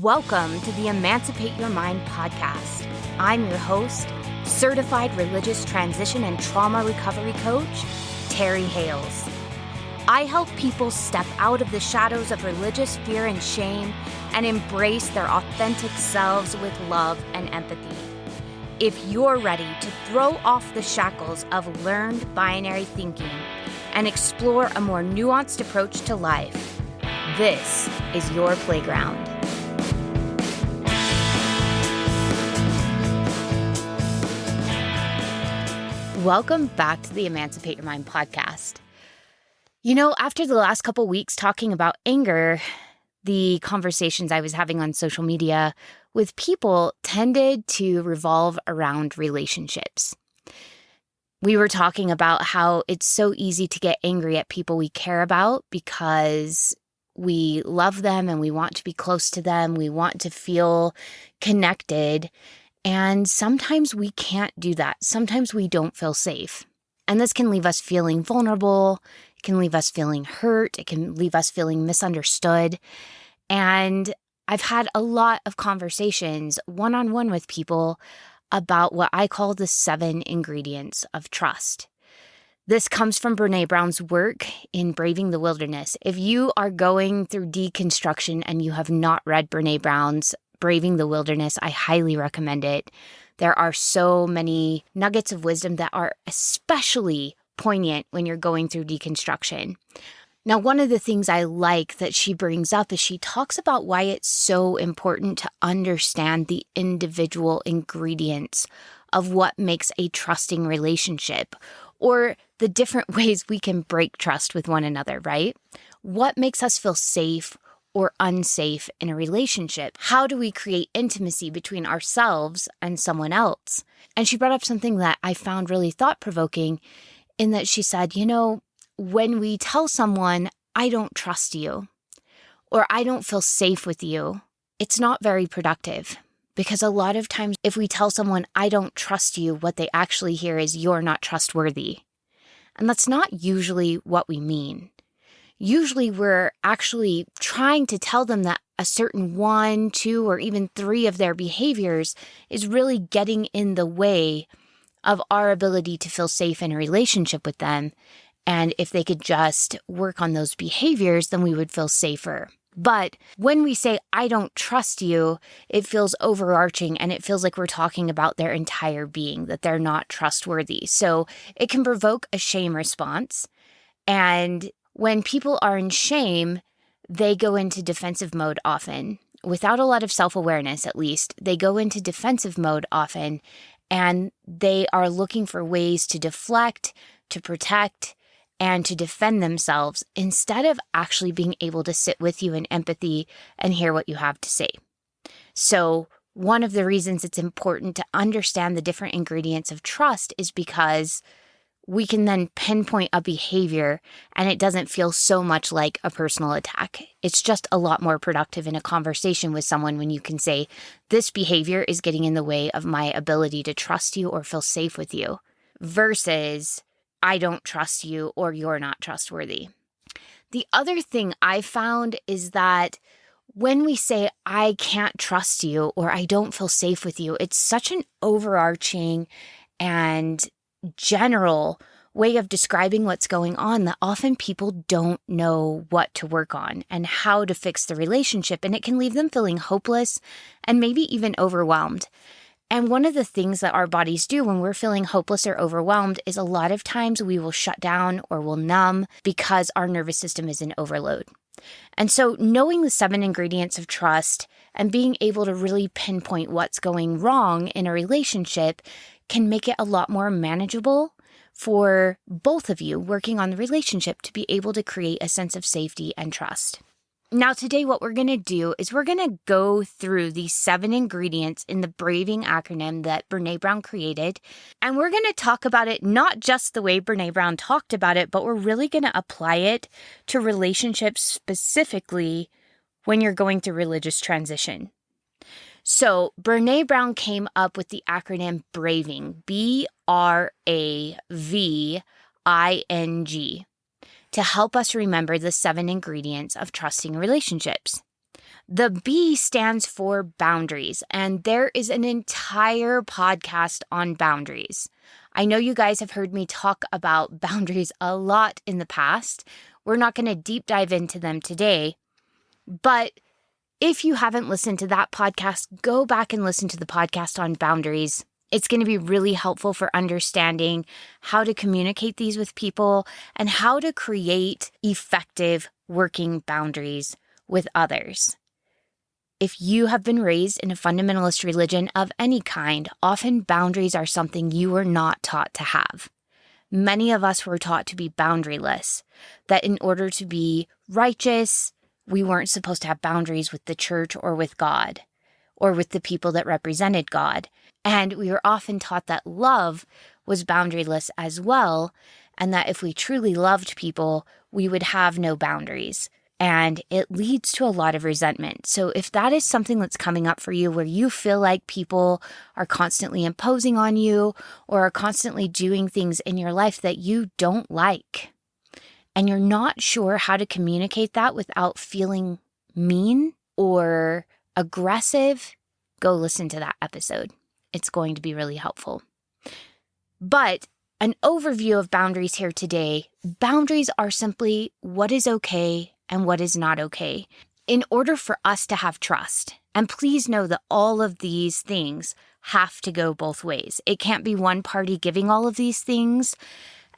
Welcome to the Emancipate Your Mind podcast. I'm your host, certified religious transition and trauma recovery coach, Terry Hales. I help people step out of the shadows of religious fear and shame and embrace their authentic selves with love and empathy. If you're ready to throw off the shackles of learned binary thinking and explore a more nuanced approach to life, this is your playground. Welcome back to the Emancipate Your Mind podcast. After the last couple weeks talking about anger, the conversations I was having on social media with people tended to revolve around relationships. We were talking about how it's so easy to get angry at people we care about because we love them and we want to be close to them. We want to feel connected. And sometimes we can't do that. Sometimes we don't feel safe. And this can leave us feeling vulnerable. It can leave us feeling hurt. It can leave us feeling misunderstood. And I've had a lot of conversations one-on-one with people about what I call the 7 ingredients of trust. This comes from Brené Brown's work in Braving the Wilderness. If you are going through deconstruction and you have not read Brené Brown's Braving the Wilderness, I highly recommend it. There are so many nuggets of wisdom that are especially poignant when you're going through deconstruction. Now, one of the things I like that she brings up is she talks about why it's so important to understand the individual ingredients of what makes a trusting relationship, or the different ways we can break trust with one another, right? What makes us feel safe or unsafe in a relationship? How do we create intimacy between ourselves and someone else? And she brought up something that I found really thought-provoking in that she said, when we tell someone, I don't trust you, or I don't feel safe with you, it's not very productive. Because a lot of times if we tell someone, I don't trust you, what they actually hear is you're not trustworthy. And that's not usually what we mean. Usually we're actually trying to tell them that a certain 1, 2, or even 3 of their behaviors is really getting in the way of our ability to feel safe in a relationship with them. And if they could just work on those behaviors, then we would feel safer. But when we say, I don't trust you, it feels overarching and it feels like we're talking about their entire being, that they're not trustworthy. So it can provoke a shame response. And when people are in shame, they go into defensive mode often. Without a lot of self-awareness, at least, they go into defensive mode often, and they are looking for ways to deflect, to protect, and to defend themselves instead of actually being able to sit with you in empathy and hear what you have to say. So one of the reasons it's important to understand the different ingredients of trust is because we can then pinpoint a behavior and it doesn't feel so much like a personal attack. It's just a lot more productive in a conversation with someone when you can say, this behavior is getting in the way of my ability to trust you or feel safe with you, versus I don't trust you or you're not trustworthy. The other thing I found is that when we say, I can't trust you or I don't feel safe with you, it's such an overarching and general way of describing what's going on that often people don't know what to work on and how to fix the relationship. And it can leave them feeling hopeless and maybe even overwhelmed. And one of the things that our bodies do when we're feeling hopeless or overwhelmed is a lot of times we will shut down or will numb because our nervous system is in overload. And so knowing the 7 ingredients of trust and being able to really pinpoint what's going wrong in a relationship can make it a lot more manageable for both of you working on the relationship to be able to create a sense of safety and trust. Now, today, what we're going to do is we're going to go through these 7 ingredients in the Braving acronym that Brené Brown created. And we're going to talk about it not just the way Brené Brown talked about it, but we're really going to apply it to relationships specifically when you're going through religious transition. So Brené Brown came up with the acronym Braving, BRAVING, to help us remember the 7 ingredients of trusting relationships. The B stands for boundaries, and there is an entire podcast on boundaries. I know you guys have heard me talk about boundaries a lot in the past. We're not going to deep dive into them today, but if you haven't listened to that podcast, go back and listen to the podcast on boundaries. It's going to be really helpful for understanding how to communicate these with people and how to create effective working boundaries with others. If you have been raised in a fundamentalist religion of any kind, often boundaries are something you were not taught to have. Many of us were taught to be boundaryless, that in order to be righteous, we weren't supposed to have boundaries with the church or with God or with the people that represented God. And we were often taught that love was boundaryless as well, and that if we truly loved people, we would have no boundaries. And it leads to a lot of resentment. So if that is something that's coming up for you where you feel like people are constantly imposing on you or are constantly doing things in your life that you don't like, and you're not sure how to communicate that without feeling mean or aggressive, go listen to that episode. It's going to be really helpful. But an overview of boundaries here today. Boundaries are simply what is okay and what is not okay in order for us to have trust. And please know that all of these things have to go both ways. It can't be one party giving all of these things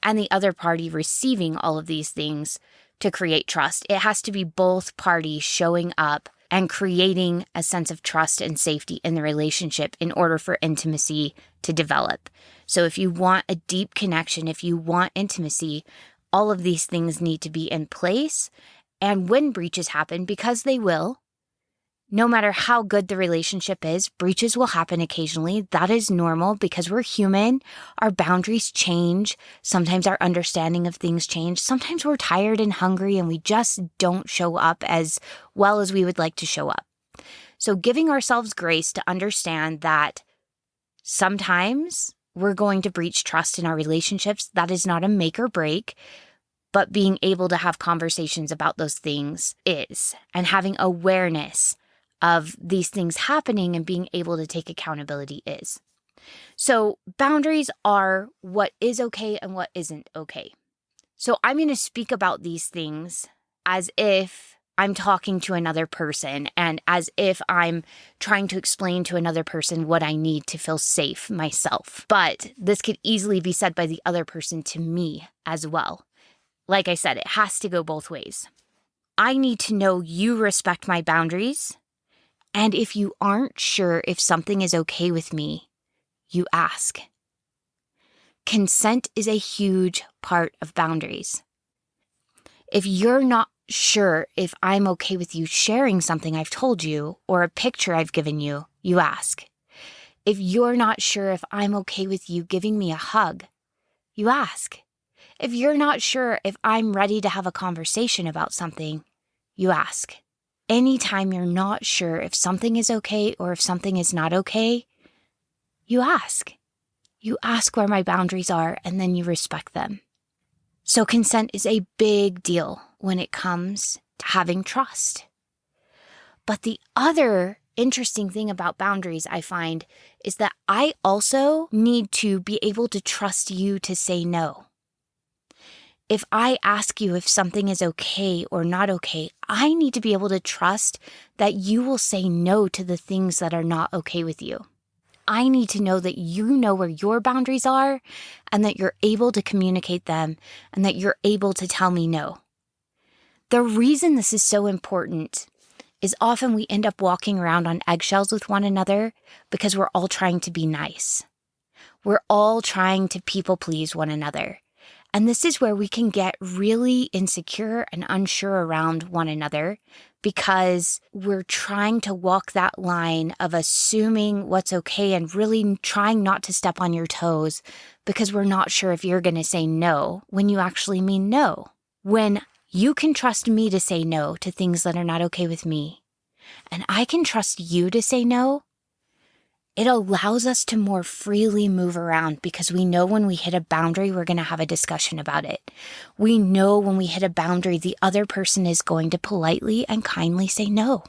and the other party receiving all of these things to create trust. It has to be both parties showing up and creating a sense of trust and safety in the relationship in order for intimacy to develop. So if you want a deep connection, if you want intimacy, all of these things need to be in place. And when breaches happen, because they will, no matter how good the relationship is, breaches will happen occasionally. That is normal because we're human. Our boundaries change. Sometimes our understanding of things change. Sometimes we're tired and hungry and we just don't show up as well as we would like to show up. So giving ourselves grace to understand that sometimes we're going to breach trust in our relationships. That is not a make or break. But being able to have conversations about those things is, and having awareness of these things happening and being able to take accountability is. So boundaries are what is okay and what isn't okay. So I'm going to speak about these things as if I'm talking to another person and as if I'm trying to explain to another person what I need to feel safe myself. But this could easily be said by the other person to me as well. Like I said, it has to go both ways. I need to know you respect my boundaries. And if you aren't sure if something is okay with me, you ask. Consent is a huge part of boundaries. If you're not sure if I'm okay with you sharing something I've told you or a picture I've given you, you ask. If you're not sure if I'm okay with you giving me a hug, you ask. If you're not sure if I'm ready to have a conversation about something, you ask. Anytime you're not sure if something is okay or if something is not okay, you ask. You ask where my boundaries are and then you respect them. So consent is a big deal when it comes to having trust. But the other interesting thing about boundaries I find is that I also need to be able to trust you to say no. If I ask you if something is okay or not okay, I need to be able to trust that you will say no to the things that are not okay with you. I need to know that you know where your boundaries are and that you're able to communicate them and that you're able to tell me no. The reason this is so important is often we end up walking around on eggshells with one another because we're all trying to be nice. We're all trying to people please one another. And this is where we can get really insecure and unsure around one another because we're trying to walk that line of assuming what's okay and really trying not to step on your toes because we're not sure if you're going to say no when you actually mean no. When you can trust me to say no to things that are not okay with me, and I can trust you to say no, it allows us to more freely move around because we know when we hit a boundary, we're going to have a discussion about it. We know when we hit a boundary, the other person is going to politely and kindly say no.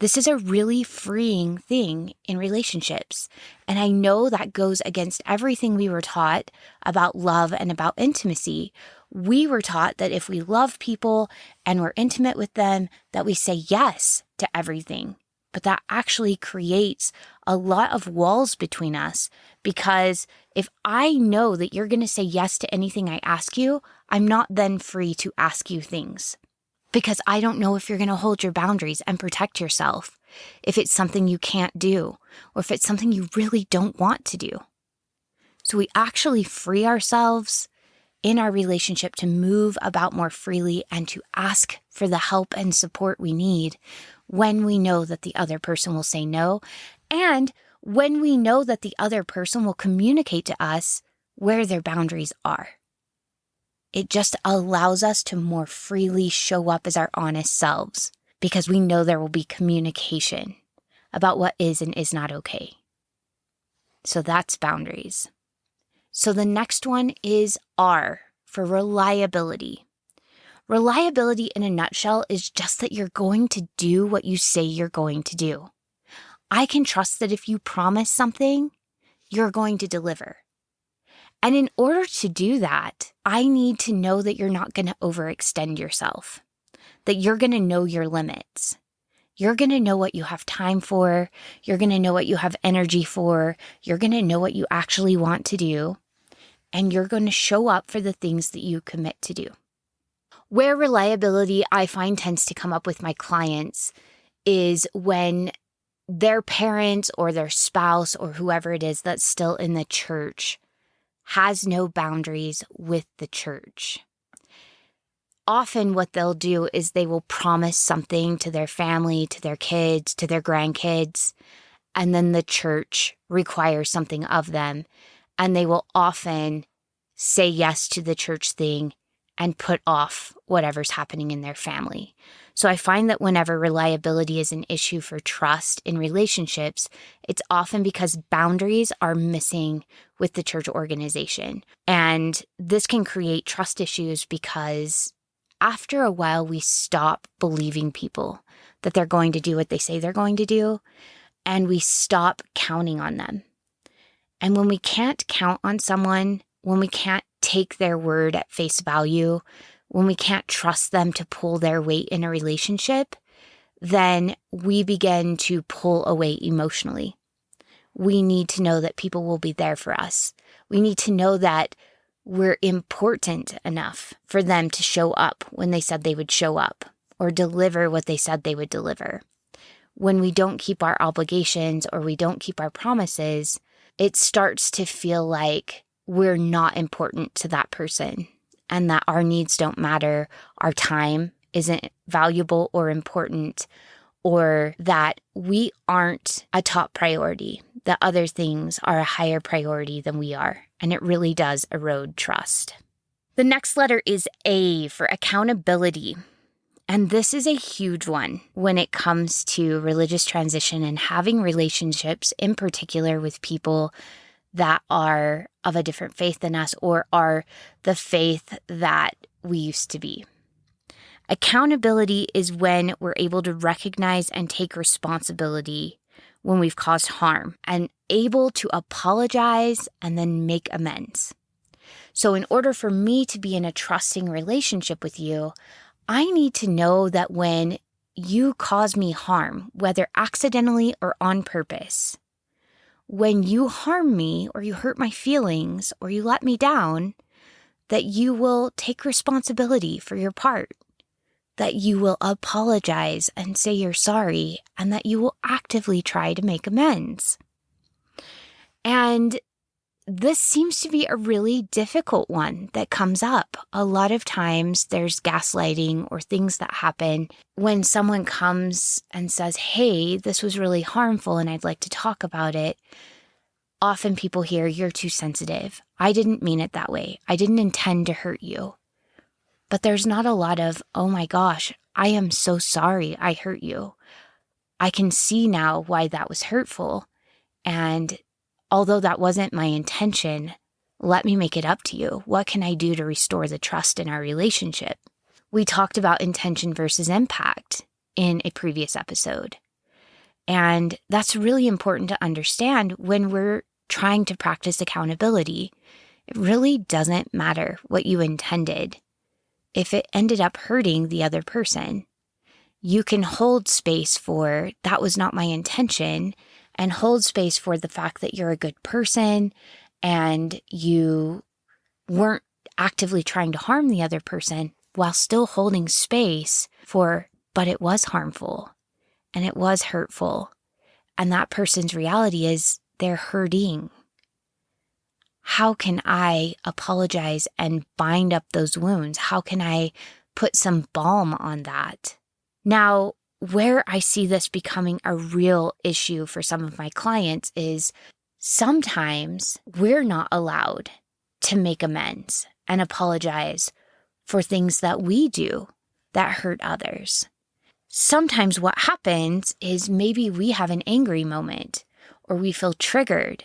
This is a really freeing thing in relationships. And I know that goes against everything we were taught about love and about intimacy. We were taught that if we love people and we're intimate with them, that we say yes to everything. But that actually creates a lot of walls between us, because if I know that you're going to say yes to anything I ask you, I'm not then free to ask you things, because I don't know if you're going to hold your boundaries and protect yourself, if it's something you can't do, or if it's something you really don't want to do. So we actually free ourselves in our relationship to move about more freely and to ask for the help and support we need when we know that the other person will say no, and when we know that the other person will communicate to us where their boundaries are. It just allows us to more freely show up as our honest selves, because we know there will be communication about what is and is not okay. So that's boundaries. So the next one is R, for reliability. Reliability in a nutshell is just that you're going to do what you say you're going to do. I can trust that if you promise something, you're going to deliver. And in order to do that, I need to know that you're not going to overextend yourself, that you're going to know your limits. You're going to know what you have time for. You're going to know what you have energy for. You're going to know what you actually want to do. And you're going to show up for the things that you commit to do. Where reliability, I find, tends to come up with my clients is when their parent or their spouse or whoever it is that's still in the church has no boundaries with the church. Often what they'll do is they will promise something to their family, to their kids, to their grandkids, and then the church requires something of them, and they will often say yes to the church thing and put off whatever's happening in their family. So I find that whenever reliability is an issue for trust in relationships, it's often because boundaries are missing with the church organization. And this can create trust issues because after a while, we stop believing people that they're going to do what they say they're going to do, and we stop counting on them. And when we can't count on someone, when we can't take their word at face value, when we can't trust them to pull their weight in a relationship, then we begin to pull away emotionally. We need to know that people will be there for us. We need to know that we're important enough for them to show up when they said they would show up, or deliver what they said they would deliver. When we don't keep our obligations or we don't keep our promises, it starts to feel like we're not important to that person, and that our needs don't matter, our time isn't valuable or important, or that we aren't a top priority, that other things are a higher priority than we are. And it really does erode trust. The next letter is A, for accountability. And this is a huge one when it comes to religious transition and having relationships, in particular with people that are of a different faith than us or are the faith that we used to be. Accountability is when we're able to recognize and take responsibility when we've caused harm and able to apologize and then make amends. So in order for me to be in a trusting relationship with you, I need to know that when you cause me harm, whether accidentally or on purpose, when you harm me or you hurt my feelings or you let me down, that you will take responsibility for your part, that you will apologize and say you're sorry, and that you will actively try to make amends. And this seems to be a really difficult one that comes up. A lot of times there's gaslighting or things that happen when someone comes and says, hey, this was really harmful and I'd like to talk about it. Often people hear, you're too sensitive. I didn't mean it that way. I didn't intend to hurt you. But there's not a lot of, oh my gosh, I am so sorry I hurt you. I can see now why that was hurtful. And although that wasn't my intention, let me make it up to you. What can I do to restore the trust in our relationship? We talked about intention versus impact in a previous episode. And that's really important to understand when we're trying to practice accountability. It really doesn't matter what you intended if it ended up hurting the other person. You can hold space for that was not my intention, and hold space for the fact that you're a good person and you weren't actively trying to harm the other person, while still holding space for, but it was harmful and it was hurtful. And that person's reality is they're hurting. How can I apologize and bind up those wounds? How can I put some balm on that? Now, where I see this becoming a real issue for some of my clients is sometimes we're not allowed to make amends and apologize for things that we do that hurt others. Sometimes what happens is maybe we have an angry moment, or we feel triggered,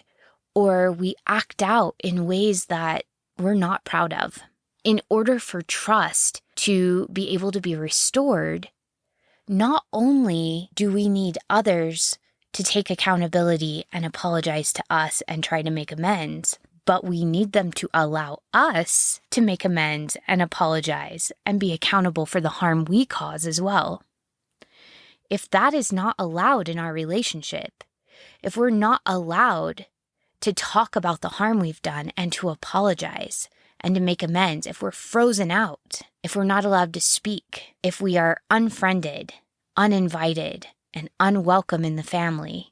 or we act out in ways that we're not proud of. In order for trust to be able to be restored, not only do we need others to take accountability and apologize to us and try to make amends, but we need them to allow us to make amends and apologize and be accountable for the harm we cause as well. If that is not allowed in our relationship, if we're not allowed to talk about the harm we've done and to apologize and to make amends, if we're frozen out, if we're not allowed to speak, if we are unfriended, uninvited, and unwelcome in the family,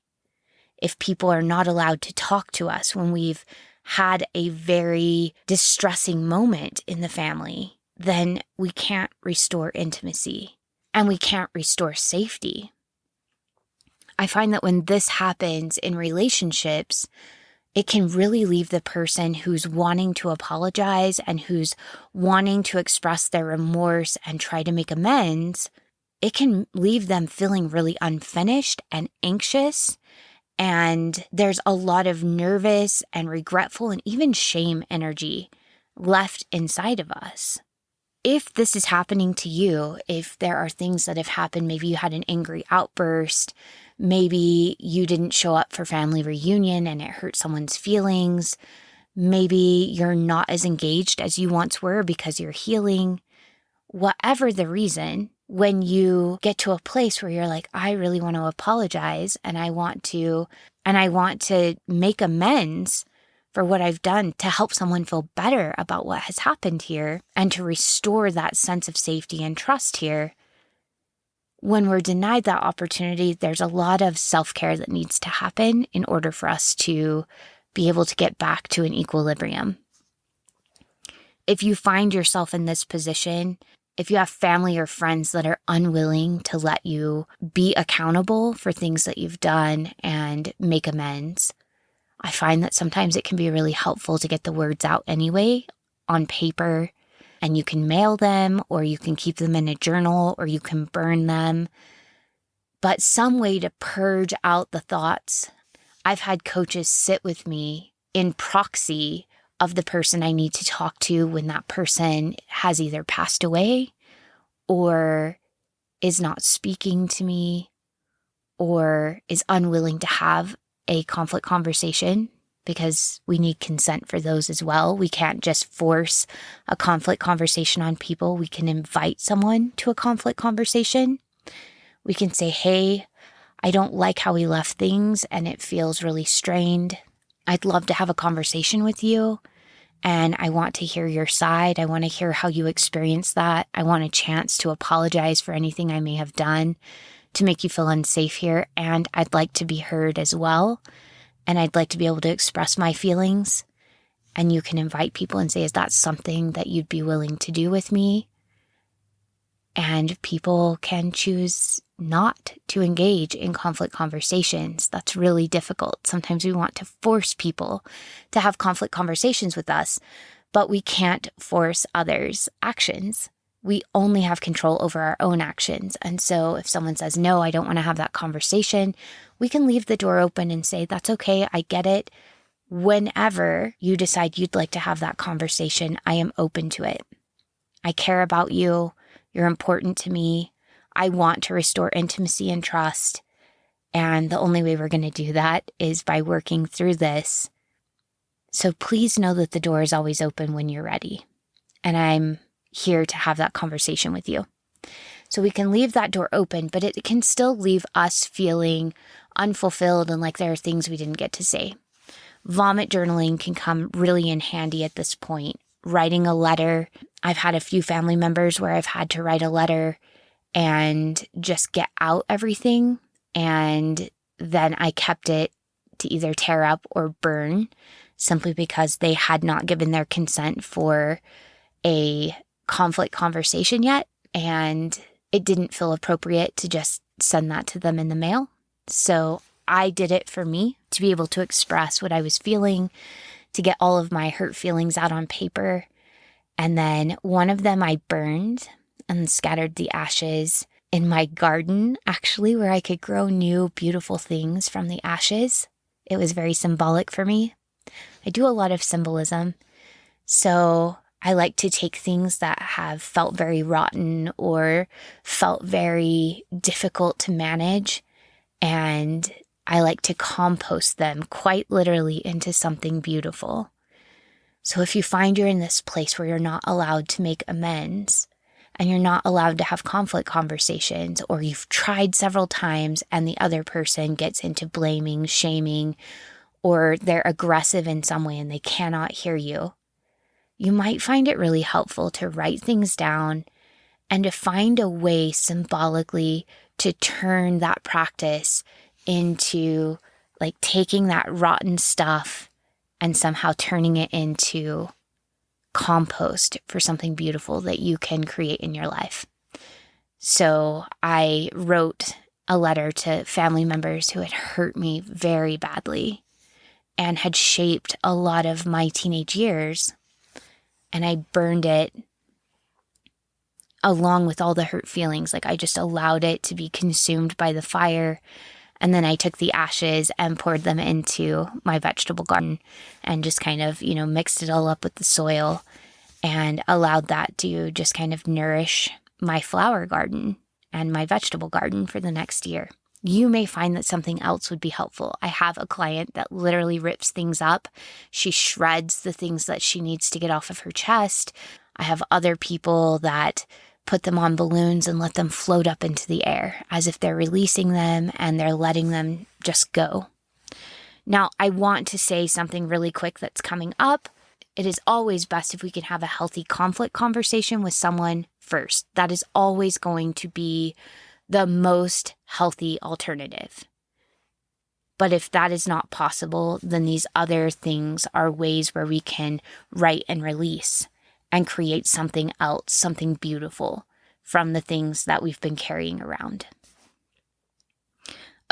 if people are not allowed to talk to us when we've had a very distressing moment in the family, then we can't restore intimacy and we can't restore safety. I find that when this happens in relationships, it can really leave the person who's wanting to apologize and who's wanting to express their remorse and try to make amends, it can leave them feeling really unfinished and anxious. And there's a lot of nervous and regretful and even shame energy left inside of us. If this is happening to you, if there are things that have happened, maybe you had an angry outburst, maybe you didn't show up for family reunion and it hurt someone's feelings, maybe you're not as engaged as you once were because you're healing, whatever the reason, when you get to a place where you're like, I really want to apologize and I want to make amends for what I've done to help someone feel better about what has happened here and to restore that sense of safety and trust here. When we're denied that opportunity, there's a lot of self-care that needs to happen in order for us to be able to get back to an equilibrium. If you find yourself in this position, if you have family or friends that are unwilling to let you be accountable for things that you've done and make amends, I find that sometimes it can be really helpful to get the words out anyway on paper, and you can mail them or you can keep them in a journal or you can burn them. But some way to purge out the thoughts. I've had coaches sit with me in proxy of the person I need to talk to when that person has either passed away or is not speaking to me or is unwilling to have a conflict conversation, because we need consent for those as well. We can't just force a conflict conversation on people. We can invite someone to a conflict conversation. We can say, hey, I don't like how we left things and it feels really strained. I'd love to have a conversation with you and I want to hear your side. I want to hear how you experience that. I want a chance to apologize for anything I may have done to make you feel unsafe here. And I'd like to be heard as well. And I'd like to be able to express my feelings. And you can invite people and say, is that something that you'd be willing to do with me? And people can choose not to engage in conflict conversations. That's really difficult. Sometimes we want to force people to have conflict conversations with us, but we can't force others' actions. We only have control over our own actions. And so if someone says, no, I don't want to have that conversation, we can leave the door open and say, that's okay, I get it. Whenever you decide you'd like to have that conversation, I am open to it. I care about you. You're important to me. I want to restore intimacy and trust. And the only way we're going to do that is by working through this. So please know that the door is always open when you're ready. And I'm here to have that conversation with you. So we can leave that door open, but it can still leave us feeling unfulfilled and like there are things we didn't get to say. Vomit journaling can come really in handy at this point. Writing a letter. I've had a few family members where I've had to write a letter and just get out everything. And then I kept it to either tear up or burn simply because they had not given their consent for a conflict conversation yet. And it didn't feel appropriate to just send that to them in the mail. So I did it for me to be able to express what I was feeling, to get all of my hurt feelings out on paper. And then one of them I burned and scattered the ashes in my garden, actually, where I could grow new, beautiful things from the ashes. It was very symbolic for me. I do a lot of symbolism. So I like to take things that have felt very rotten or felt very difficult to manage, and I like to compost them quite literally into something beautiful. So if you find you're in this place where you're not allowed to make amends and you're not allowed to have conflict conversations, or you've tried several times and the other person gets into blaming, shaming, or they're aggressive in some way and they cannot hear you, you might find it really helpful to write things down and to find a way symbolically to turn that practice into like taking that rotten stuff and somehow turning it into compost for something beautiful that you can create in your life. So I wrote a letter to family members who had hurt me very badly and had shaped a lot of my teenage years. And I burned it along with all the hurt feelings. Like I just allowed it to be consumed by the fire. And then I took the ashes and poured them into my vegetable garden and just kind of, mixed it all up with the soil and allowed that to just kind of nourish my flower garden and my vegetable garden for the next year. You may find that something else would be helpful. I have a client that literally rips things up. She shreds the things that she needs to get off of her chest. I have other people that put them on balloons and let them float up into the air as if they're releasing them and they're letting them just go. Now, I want to say something really quick that's coming up. It is always best if we can have a healthy conflict conversation with someone first. That is always going to be the most healthy alternative. But if that is not possible, then these other things are ways where we can write and release and create something else, something beautiful from the things that we've been carrying around.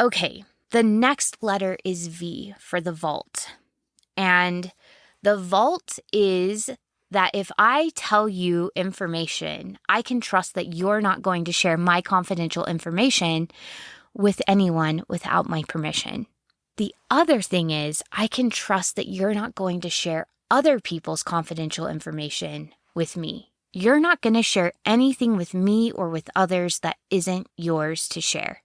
Okay, the next letter is V for the vault. And the vault is that if I tell you information, I can trust that you're not going to share my confidential information with anyone without my permission. The other thing is I can trust that you're not going to share other people's confidential information with me. You're not going to share anything with me or with others that isn't yours to share.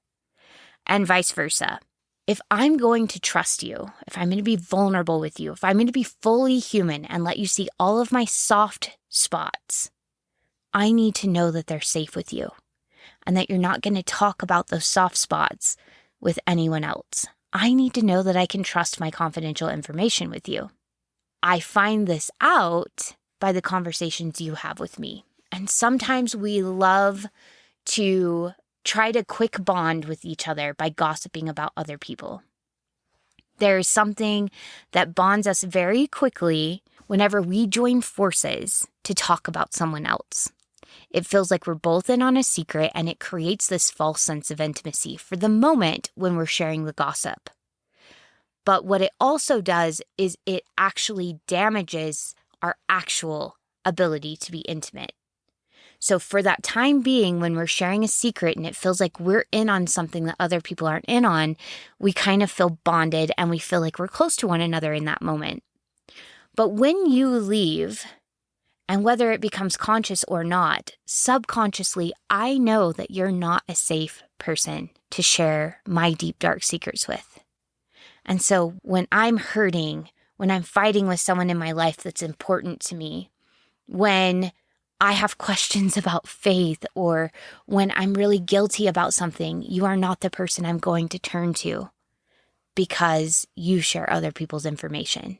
And vice versa. If I'm going to trust you, if I'm going to be vulnerable with you, if I'm going to be fully human and let you see all of my soft spots, I need to know that they're safe with you and that you're not going to talk about those soft spots with anyone else. I need to know that I can trust my confidential information with you. I find this out by the conversations you have with me. And sometimes we love to try to quick bond with each other by gossiping about other people. There is something that bonds us very quickly whenever we join forces to talk about someone else. It feels like we're both in on a secret, and it creates this false sense of intimacy for the moment when we're sharing the gossip. But what it also does is it actually damages our actual ability to be intimate. So for that time being, when we're sharing a secret and it feels like we're in on something that other people aren't in on, we kind of feel bonded and we feel like we're close to one another in that moment. But when you leave, and whether it becomes conscious or not, subconsciously, I know that you're not a safe person to share my deep, dark secrets with. And so when I'm hurting, when I'm fighting with someone in my life that's important to me, when I have questions about faith, or when I'm really guilty about something, you are not the person I'm going to turn to because you share other people's information.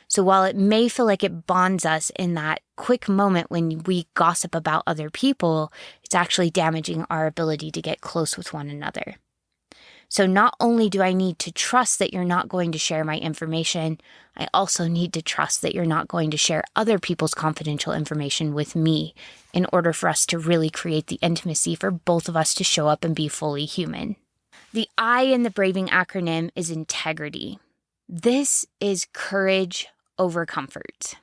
So while it may feel like it bonds us in that quick moment when we gossip about other people, it's actually damaging our ability to get close with one another. So not only do I need to trust that you're not going to share my information, I also need to trust that you're not going to share other people's confidential information with me in order for us to really create the intimacy for both of us to show up and be fully human. The I in the Braving acronym is integrity. This is courage over comfort.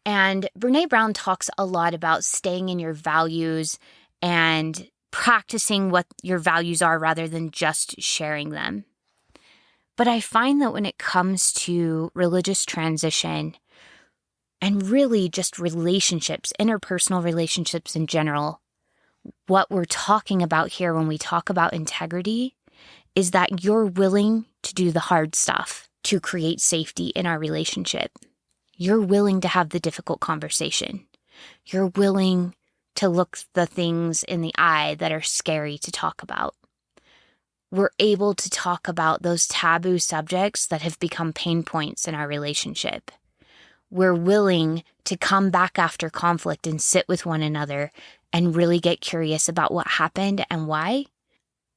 And Brené Brown talks a lot about staying in your values and practicing what your values are rather than just sharing them. But I find that when it comes to religious transition and really just relationships, interpersonal relationships in general, what we're talking about here when we talk about integrity is that you're willing to do the hard stuff to create safety in our relationship. You're willing to have the difficult conversation. You're willing to look the things in the eye that are scary to talk about. We're able to talk about those taboo subjects that have become pain points in our relationship. We're willing to come back after conflict and sit with one another and really get curious about what happened and why.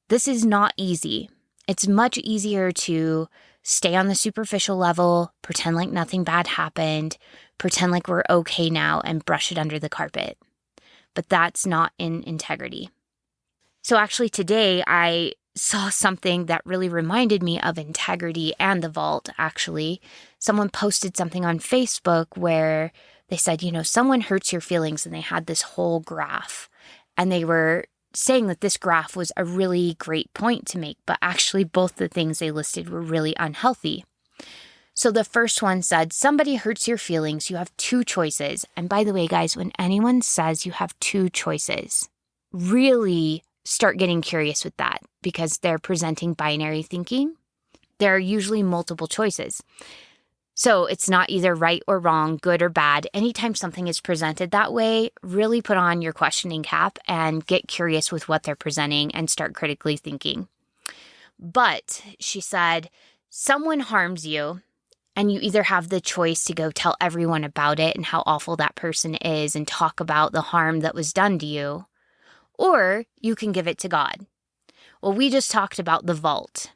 This is not easy. It's much easier to stay on the superficial level, pretend like nothing bad happened, pretend like we're okay now, and brush it under the carpet. But that's not in integrity. So actually today I saw something that really reminded me of integrity and the vault, actually. Someone posted something on Facebook where they said, someone hurts your feelings, and they had this whole graph. And they were saying that this graph was a really great point to make, but actually both the things they listed were really unhealthy. So the first one said, somebody hurts your feelings, you have two choices. And by the way, guys, when anyone says you have two choices, really start getting curious with that, because they're presenting binary thinking. There are usually multiple choices. So it's not either right or wrong, good or bad. Anytime something is presented that way, really put on your questioning cap and get curious with what they're presenting and start critically thinking. But she said, someone harms you, and you either have the choice to go tell everyone about it and how awful that person is and talk about the harm that was done to you, or you can give it to God. Well, we just talked about the vault.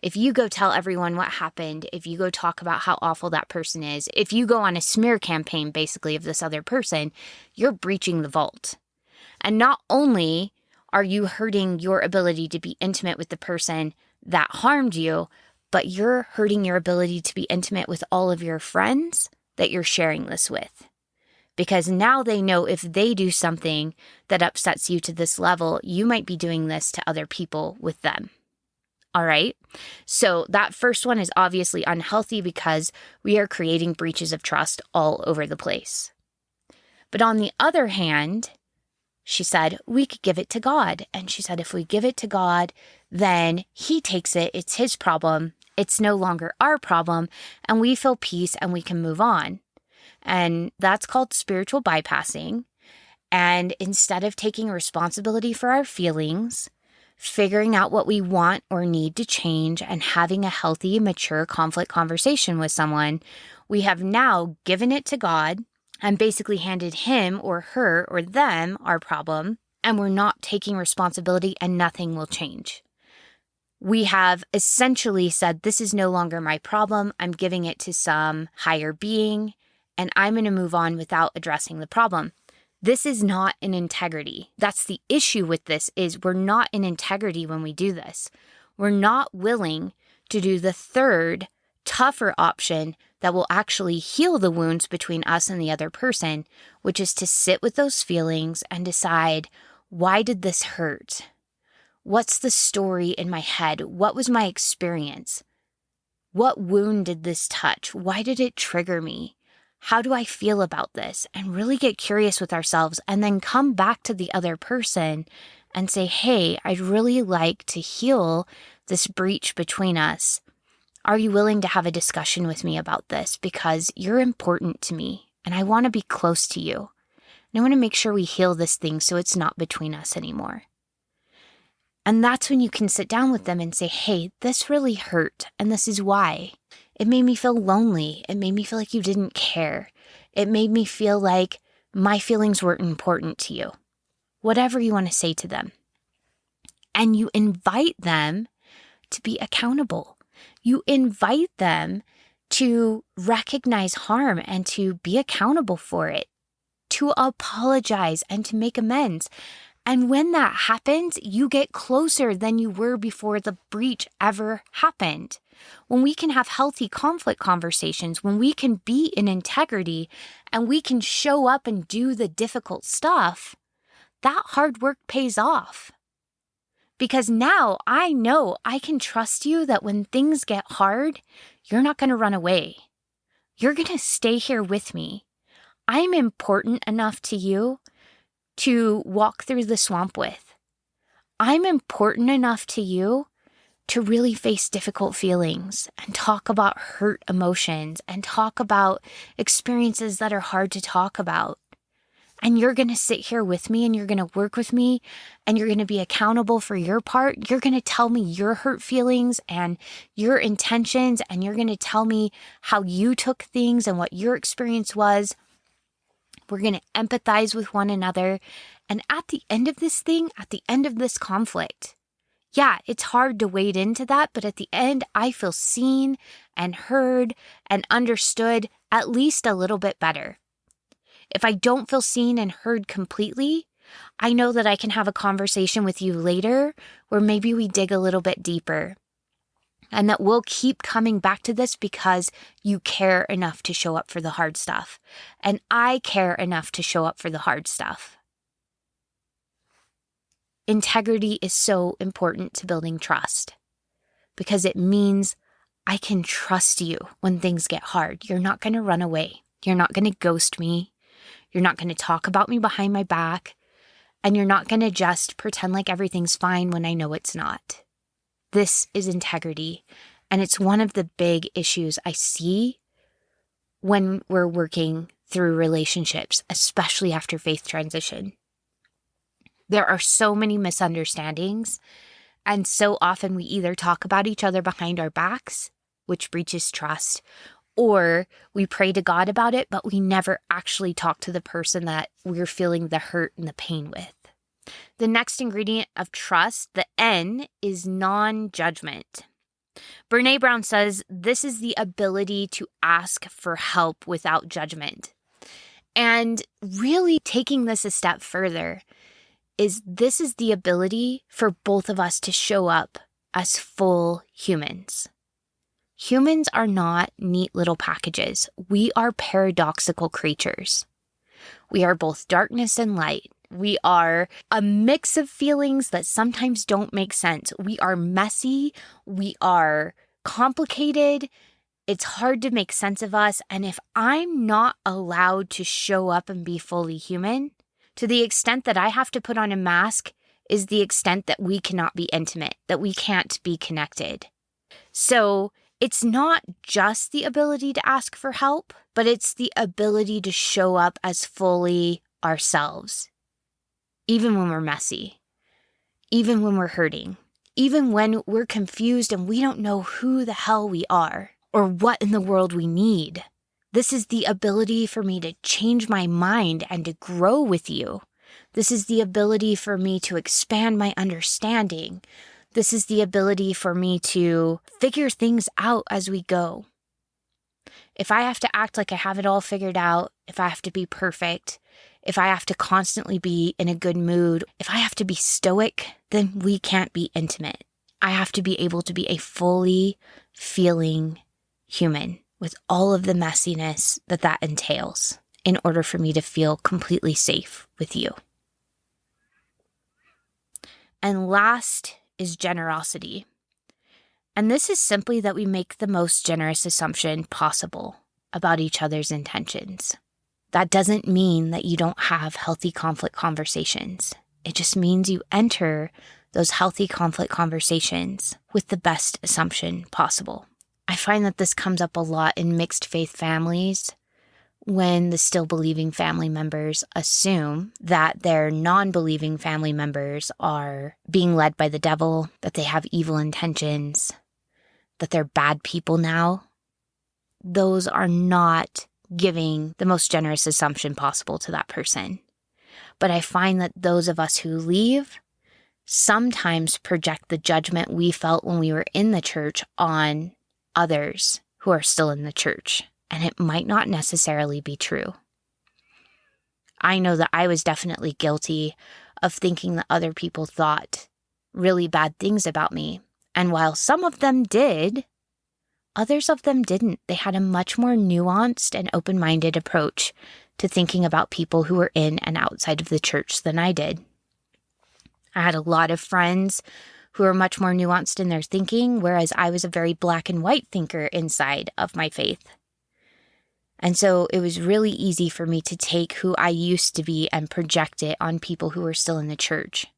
If you go tell everyone what happened, if you go talk about how awful that person is, if you go on a smear campaign basically of this other person, you're breaching the vault. And not only are you hurting your ability to be intimate with the person that harmed you, but you're hurting your ability to be intimate with all of your friends that you're sharing this with. Because now they know if they do something that upsets you to this level, you might be doing this to other people with them. All right? So that first one is obviously unhealthy because we are creating breaches of trust all over the place. But on the other hand, she said, we could give it to God. And she said, if we give it to God, then He takes it. It's His problem. It's no longer our problem. And we feel peace and we can move on. And that's called spiritual bypassing. And instead of taking responsibility for our feelings, figuring out what we want or need to change, and having a healthy, mature conflict conversation with someone, we have now given it to God and basically handed him or her or them our problem, and we're not taking responsibility and nothing will change. We have essentially said, this is no longer my problem. I'm giving it to some higher being, and I'm going to move on without addressing the problem. This is not in integrity. That's the issue with this, is we're not in integrity when we do this. We're not willing to do the third, tougher option that will actually heal the wounds between us and the other person, which is to sit with those feelings and decide, why did this hurt? What's the story in my head? What was my experience? What wound did this touch? Why did it trigger me? How do I feel about this? And really get curious with ourselves, and then come back to the other person and say, hey, I'd really like to heal this breach between us. Are you willing to have a discussion with me about this? Because you're important to me and I want to be close to you. And I want to make sure we heal this thing so it's not between us anymore. And that's when you can sit down with them and say, hey, this really hurt, and this is why. It made me feel lonely. It made me feel like you didn't care. It made me feel like my feelings weren't important to you. Whatever you want to say to them. And you invite them to be accountable. You invite them to recognize harm and to be accountable for it, to apologize and to make amends. And when that happens, you get closer than you were before the breach ever happened. When we can have healthy conflict conversations, when we can be in integrity and we can show up and do the difficult stuff, that hard work pays off. Because now I know I can trust you that when things get hard, you're not going to run away. You're going to stay here with me. I'm important enough to you to walk through the swamp with. I'm important enough to you to really face difficult feelings and talk about hurt emotions and talk about experiences that are hard to talk about. And you're going to sit here with me and you're going to work with me and you're going to be accountable for your part. You're going to tell me your hurt feelings and your intentions, and you're going to tell me how you took things and what your experience was. We're going to empathize with one another. And at the end of this thing, at the end of this conflict, yeah, it's hard to wade into that, but at the end, I feel seen and heard and understood at least a little bit better. If I don't feel seen and heard completely, I know that I can have a conversation with you later where maybe we dig a little bit deeper. And that we'll keep coming back to this because you care enough to show up for the hard stuff. And I care enough to show up for the hard stuff. Integrity is so important to building trust because it means I can trust you when things get hard. You're not going to run away. You're not going to ghost me. You're not going to talk about me behind my back. And you're not going to just pretend like everything's fine when I know it's not. This is integrity, and it's one of the big issues I see when we're working through relationships, especially after faith transition. There are so many misunderstandings, and so often we either talk about each other behind our backs, which breaches trust, or we pray to God about it, but we never actually talk to the person that we're feeling the hurt and the pain with. The next ingredient of trust, the N, is non-judgment. Brené Brown says this is the ability to ask for help without judgment. And really taking this a step further is this is the ability for both of us to show up as full humans. Humans are not neat little packages. We are paradoxical creatures. We are both darkness and light. We are a mix of feelings that sometimes don't make sense. We are messy. We are complicated. It's hard to make sense of us. And if I'm not allowed to show up and be fully human, to the extent that I have to put on a mask is the extent that we cannot be intimate, that we can't be connected. So it's not just the ability to ask for help, but it's the ability to show up as fully ourselves. Even when we're messy, even when we're hurting, even when we're confused and we don't know who the hell we are or what in the world we need. This is the ability for me to change my mind and to grow with you. This is the ability for me to expand my understanding. This is the ability for me to figure things out as we go. If I have to act like I have it all figured out, if I have to be perfect, if I have to constantly be in a good mood, if I have to be stoic, then we can't be intimate. I have to be able to be a fully feeling human with all of the messiness that entails in order for me to feel completely safe with you. And last is generosity. And this is simply that we make the most generous assumption possible about each other's intentions. That doesn't mean that you don't have healthy conflict conversations. It just means you enter those healthy conflict conversations with the best assumption possible. I find that this comes up a lot in mixed faith families when the still believing family members assume that their non-believing family members are being led by the devil, that they have evil intentions, that they're bad people now. Those are not giving the most generous assumption possible to that person. But I find that those of us who leave sometimes project the judgment we felt when we were in the church on others who are still in the church. And it might not necessarily be true. I know that I was definitely guilty of thinking that other people thought really bad things about me. And while some of them did, others of them didn't. They had a much more nuanced and open-minded approach to thinking about people who were in and outside of the church than I did. I had a lot of friends who were much more nuanced in their thinking, whereas I was a very black and white thinker inside of my faith. And so it was really easy for me to take who I used to be and project it on people who were still in the church.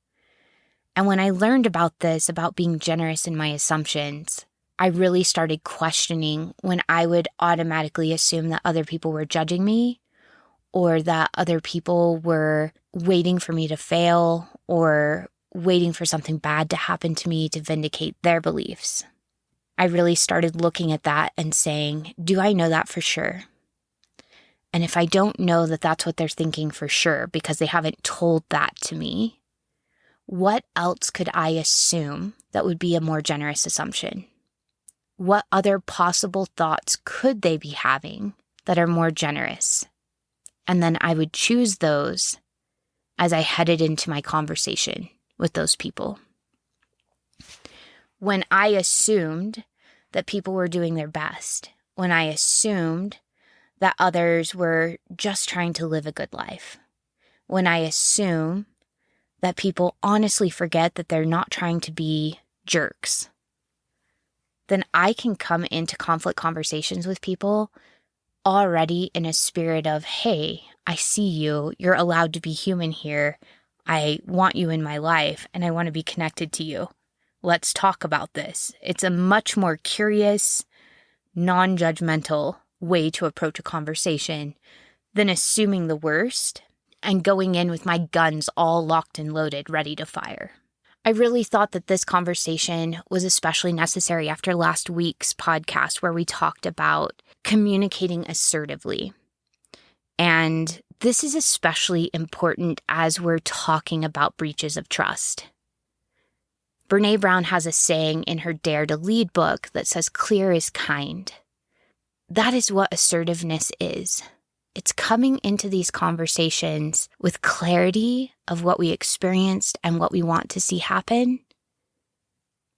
And when I learned about this, about being generous in my assumptions, I really started questioning when I would automatically assume that other people were judging me or that other people were waiting for me to fail or waiting for something bad to happen to me to vindicate their beliefs. I really started looking at that and saying, do I know that for sure? And if I don't know that that's what they're thinking for sure because they haven't told that to me, what else could I assume that would be a more generous assumption? What other possible thoughts could they be having that are more generous? And then I would choose those as I headed into my conversation with those people. When I assumed that people were doing their best, when I assumed that others were just trying to live a good life, when I assume that people honestly forget that they're not trying to be jerks, then I can come into conflict conversations with people already in a spirit of, hey, I see you, you're allowed to be human here, I want you in my life, and I want to be connected to you. Let's talk about this. It's a much more curious, non-judgmental way to approach a conversation than assuming the worst and going in with my guns all locked and loaded, ready to fire. I really thought that this conversation was especially necessary after last week's podcast where we talked about communicating assertively. And this is especially important as we're talking about breaches of trust. Brené Brown has a saying in her Dare to Lead book that says, clear is kind. That is what assertiveness is. It's coming into these conversations with clarity of what we experienced and what we want to see happen,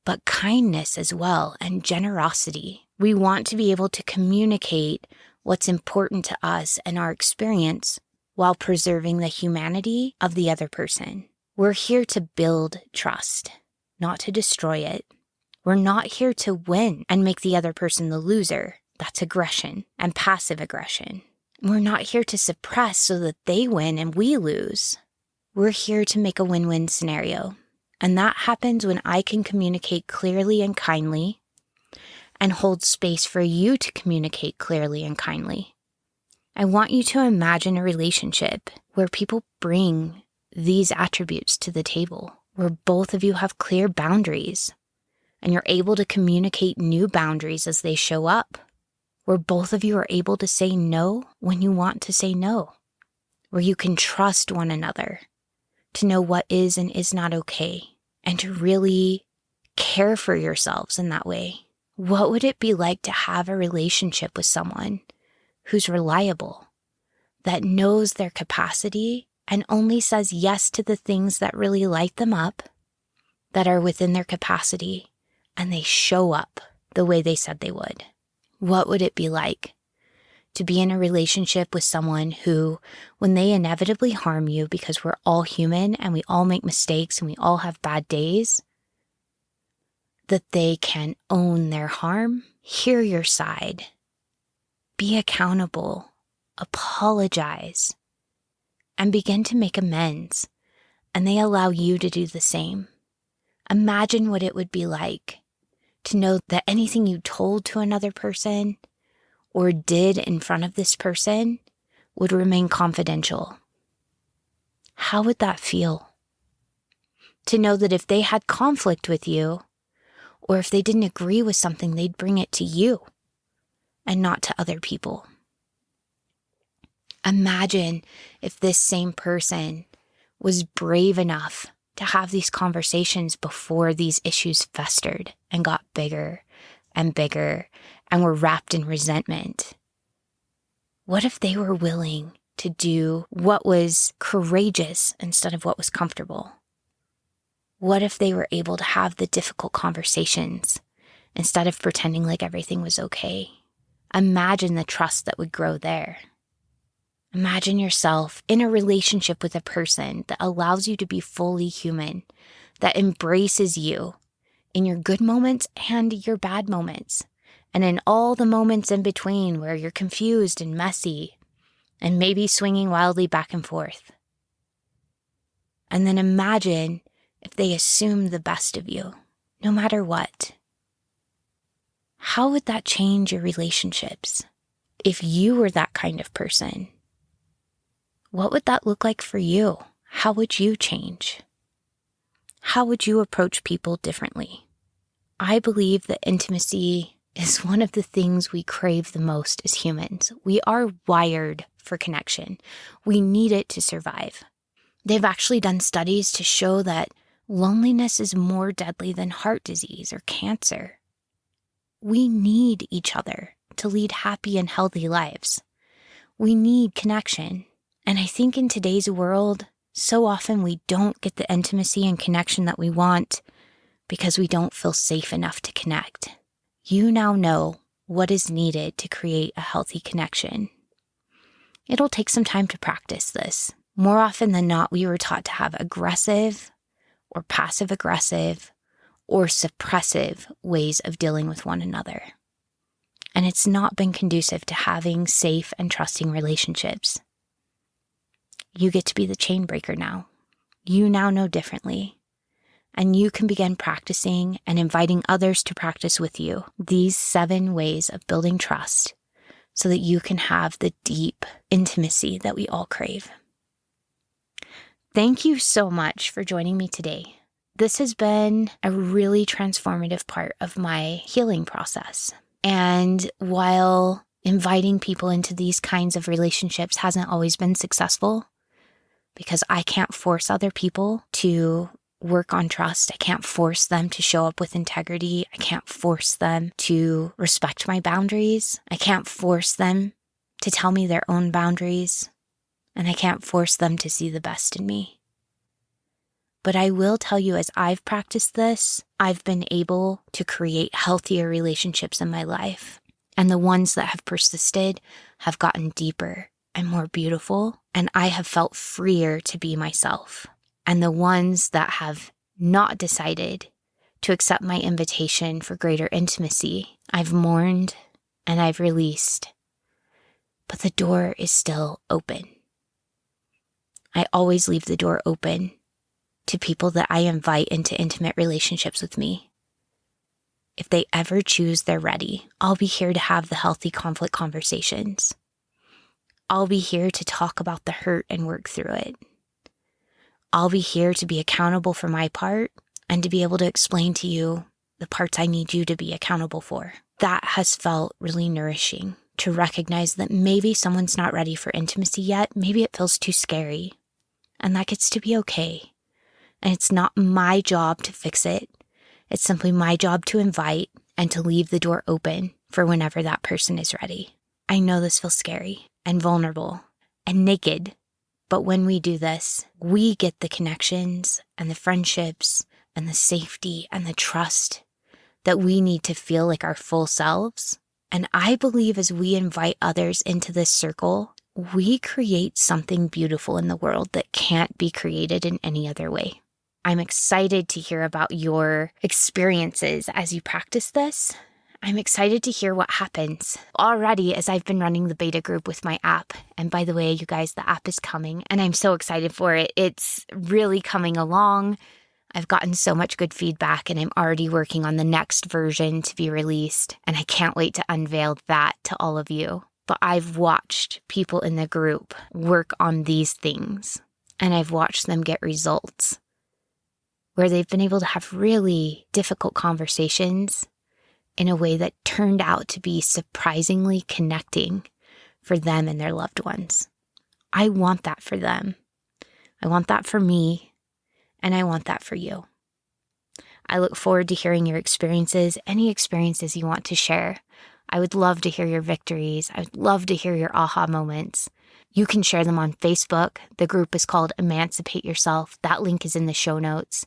but kindness as well and generosity. We want to be able to communicate what's important to us and our experience while preserving the humanity of the other person. We're here to build trust, not to destroy it. We're not here to win and make the other person the loser. That's aggression and passive aggression. We're not here to suppress so that they win and we lose. We're here to make a win-win scenario. And that happens when I can communicate clearly and kindly and hold space for you to communicate clearly and kindly. I want you to imagine a relationship where people bring these attributes to the table, where both of you have clear boundaries and you're able to communicate new boundaries as they show up, where both of you are able to say no when you want to say no, where you can trust one another to know what is and is not okay, and to really care for yourselves in that way. What would it be like to have a relationship with someone who's reliable, that knows their capacity and only says yes to the things that really light them up, that are within their capacity, and they show up the way they said they would? What would it be like to be in a relationship with someone who, when they inevitably harm you, because we're all human and we all make mistakes and we all have bad days, that they can own their harm, hear your side, be accountable, apologize, and begin to make amends, and they allow you to do the same. Imagine what it would be like to know that anything you told to another person or did in front of this person would remain confidential. How would that feel? To know that if they had conflict with you, or if they didn't agree with something, they'd bring it to you and not to other people. Imagine if this same person was brave enough to have these conversations before these issues festered and got bigger and bigger and were wrapped in resentment. What if they were willing to do what was courageous instead of what was comfortable? What if they were able to have the difficult conversations instead of pretending like everything was okay? Imagine the trust that would grow there. Imagine yourself in a relationship with a person that allows you to be fully human, that embraces you in your good moments and your bad moments, and in all the moments in between where you're confused and messy and maybe swinging wildly back and forth. And then imagine if they assume the best of you, no matter what. How would that change your relationships? If you were that kind of person, what would that look like for you? How would you change? How would you approach people differently? I believe that intimacy is one of the things we crave the most as humans. We are wired for connection. We need it to survive. They've actually done studies to show that loneliness is more deadly than heart disease or cancer. We need each other to lead happy and healthy lives. We need connection. And I think in today's world, so often we don't get the intimacy and connection that we want because we don't feel safe enough to connect. You now know what is needed to create a healthy connection. It'll take some time to practice this. More often than not, we were taught to have aggressive or passive-aggressive or suppressive ways of dealing with one another. And it's not been conducive to having safe and trusting relationships. You get to be the chain breaker now. You now know differently. And you can begin practicing and inviting others to practice with you these 7 ways of building trust so that you can have the deep intimacy that we all crave. Thank you so much for joining me today. This has been a really transformative part of my healing process. And while inviting people into these kinds of relationships hasn't always been successful, because I can't force other people to work on trust. I can't force them to show up with integrity. I can't force them to respect my boundaries. I can't force them to tell me their own boundaries. And I can't force them to see the best in me. But I will tell you, as I've practiced this, I've been able to create healthier relationships in my life. And the ones that have persisted have gotten deeper and more beautiful, and I have felt freer to be myself. And the ones that have not decided to accept my invitation for greater intimacy, I've mourned and I've released, but the door is still open. I always leave the door open to people that I invite into intimate relationships with me. If they ever choose they're ready, I'll be here to have the healthy conflict conversations. I'll be here to talk about the hurt and work through it. I'll be here to be accountable for my part and to be able to explain to you the parts I need you to be accountable for. That has felt really nourishing, to recognize that maybe someone's not ready for intimacy yet. Maybe it feels too scary, and that gets to be okay. And it's not my job to fix it. It's simply my job to invite and to leave the door open for whenever that person is ready. I know this feels scary and vulnerable and naked, but when we do this, we get the connections and the friendships and the safety and the trust that we need to feel like our full selves. And I believe as we invite others into this circle, we create something beautiful in the world that can't be created in any other way. I'm excited to hear about your experiences as you practice this. I'm excited to hear what happens. Already, as I've been running the beta group with my app, and by the way, you guys, the app is coming, and I'm so excited for it. It's really coming along. I've gotten so much good feedback, and I'm already working on the next version to be released, and I can't wait to unveil that to all of you. But I've watched people in the group work on these things, and I've watched them get results where they've been able to have really difficult conversations in a way that turned out to be surprisingly connecting for them and their loved ones. I want that for them. I want that for me, and I want that for you. I look forward to hearing your experiences, any experiences you want to share. I would love to hear your victories. I would love to hear your aha moments. You can share them on Facebook. The group is called Emancipate Yourself. That link is in the show notes.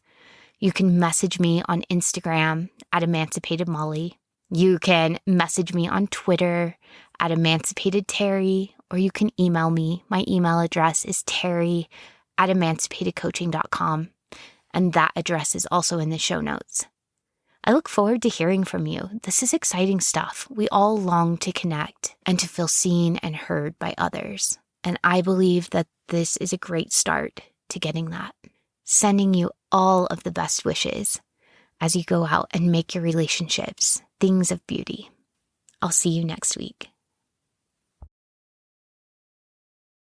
You can message me on Instagram at EmancipatedMolly. You can message me on Twitter at EmancipatedTerry, or you can email me. My email address is terry@emancipatedcoaching.com, and that address is also in the show notes. I look forward to hearing from you. This is exciting stuff. We all long to connect and to feel seen and heard by others. And I believe that this is a great start to getting that. Sending you all of the best wishes as you go out and make your relationships things of beauty. I'll see you next week.